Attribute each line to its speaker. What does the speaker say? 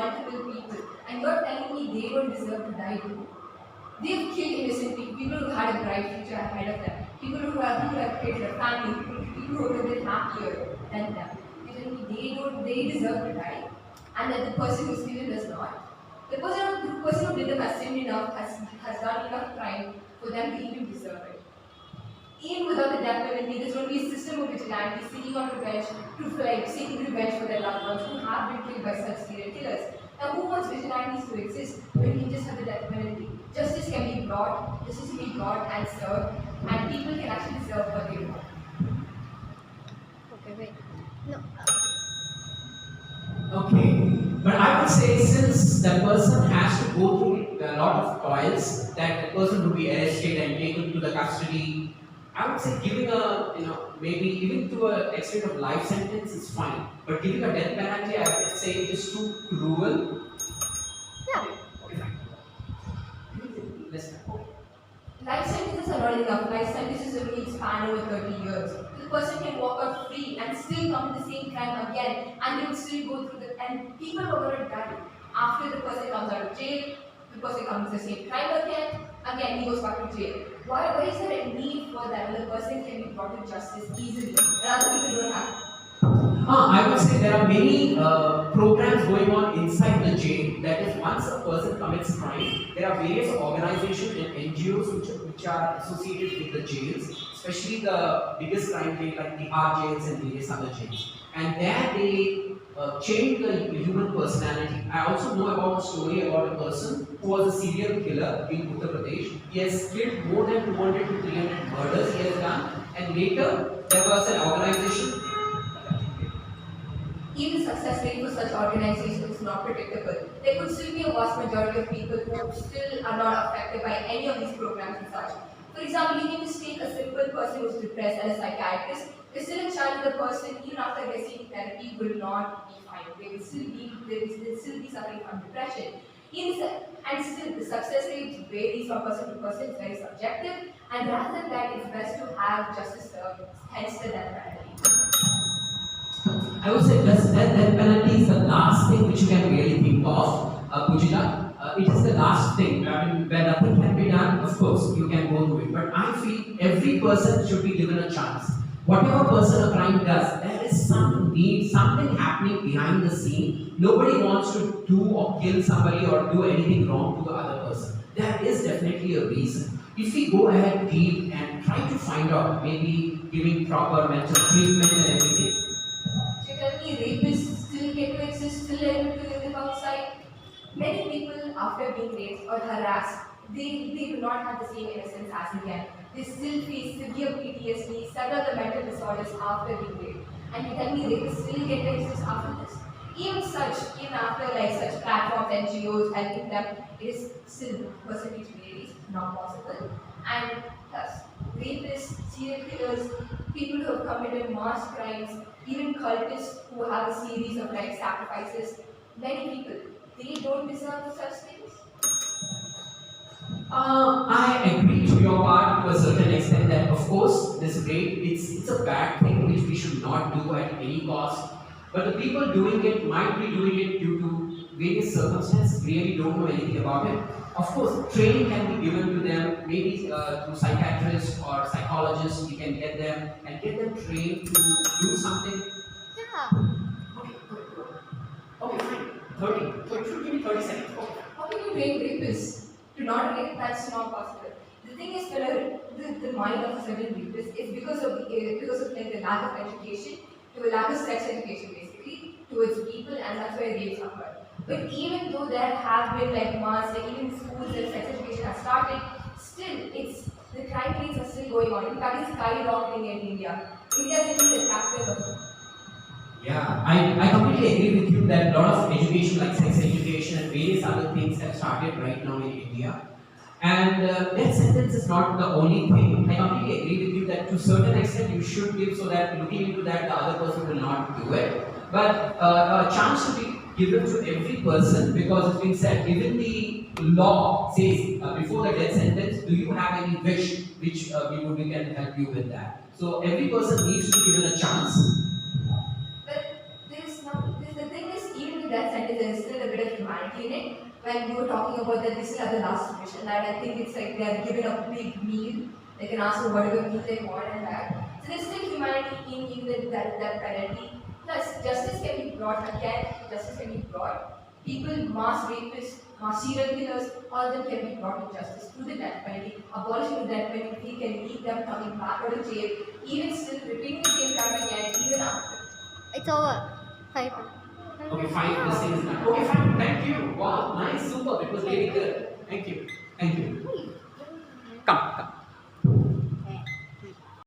Speaker 1: multiple people, and you're telling me they don't deserve to die too? They've killed innocent people, people who had a bright future ahead of them, people who have created a family, people who have been happier than them. You tell me they deserve to die, and that the person who's killed does not. The person who did them has sinned enough, has done enough crime for them to even deserve it. Even without the death penalty, there's going to be a system of vigilante seeking on revenge, seeking revenge for their loved ones who have been killed by such serial killers. Now, who wants vigilantes to exist when we can just have the death penalty? Justice can be brought and served, and people can actually serve what they want.
Speaker 2: Okay, wait. No.
Speaker 3: Okay, but I would say since that person has to go through a lot of toils, that the person will be arrested and taken to the custody. I would say giving a, maybe even to an extent of life sentence is fine, but giving a death penalty, I would say is too cruel.
Speaker 2: Yeah.
Speaker 3: Okay, fine. Let's go.
Speaker 1: Life sentences are not enough. Life sentences only span over 30 years. The person can walk out free and still commit the same crime again, and they will still go through and people are going to die. After the person comes out of jail, the person commits the same crime again he goes back to jail. Why is there a need for that when the person can be brought to justice easily and other people don't have to?
Speaker 3: I would say there are many programs going on inside the jail. That is, once a person commits crime, there are various organizations and NGOs which are associated with the jails, especially the biggest crime jail like the R jails and various other jails. And there they change the human personality. I also know about a story about a person who was a serial killer in Uttar Pradesh. He has killed more than 200 to 300 murders he has done, and later there was an organization.
Speaker 1: Even the success rate for such organizations is not predictable. There could still be a vast majority of people who still are not affected by any of these programs and such. For example, you can just take a simple person who's depressed and a psychiatrist. There's still a chance that the person, even after receiving therapy, will not be fine. They will still be suffering from depression. And still, the success rate varies from person to person. It's very subjective. And rather than that, it's best to have justice served, hence the death penalty.
Speaker 3: I would say death penalty is the last thing which you can really think of, Pujita. It is the last thing. I mean, when nothing can be done, of course, you can go through it. But I feel every person should be given a chance. Whatever person a crime does, there is some need, something happening behind the scene. Nobody wants to do or kill somebody or do anything wrong to the other person. There is definitely a reason. If we go ahead deep and try to find out, maybe giving proper mental treatment and everything.
Speaker 1: So you tell me rapists still get to exist, still able to live outside? Many people after being raped or harassed, they do not have the same innocence as again. They still face severe PTSD, several other mental disorders after being raped. And you tell me rapists still get to exist after this? Even after such platforms, NGOs helping them, it is still percentage varies, not possible. And thus, rapists, serial killers, people who have committed mass crimes, even cultists who have a series of sacrifices, many people, they don't deserve such things.
Speaker 3: I agree to your part to a certain extent that, of course, this rape, it's a bad thing which we should not do at any cost. But the people doing it might be doing it due to various circumstances, really don't know anything about it. Of course, training can be given to them, maybe through psychiatrists or psychologists, we can get them and get them trained to do something.
Speaker 2: Yeah.
Speaker 3: Okay, fine. 30. So it should give me 30 seconds. Okay.
Speaker 1: How can you train rapists to not rape? That's not possible. The thing is, the mind of a certain rapist is because of the lack of education, to a lack of sex education basically towards people, and that's why rapes occur. But even though there have been mass, even schools and sex education have started, still the crime rates are still going on. In fact, it's skyrocketing in India. India is really the capital of.
Speaker 3: Yeah, I completely agree with you that a lot of education like sex education and various other things have started right now in India. And death sentence is not the only thing. I completely agree with you that to a certain extent you should give so that looking into that the other person will not do it. But a chance to be given to every person because it's been said, even the law says before the death sentence, do you have any wish which we can help you with that. So every person needs to be given a chance.
Speaker 1: But the thing is, even to that sentence, there is still a bit of humanity in it. When you were talking about that, this is at the last wish, and that I think it's like they are given a big meal. They can ask for whatever meal they want and that. So there's still humanity in even that penalty. Plus, justice can be brought again. Justice can be brought. People, mass rapists, mass serial killers, all of them can be brought to justice through the death penalty. Abolishing the death penalty can keep them coming back out of jail, even still repeating the same crime again, even after.
Speaker 2: It's over. 5.
Speaker 3: Okay, fine. This thing is done. Okay, fine. Thank you. Wow, nice, super. It was really good. Thank you. Thank you. Come, come.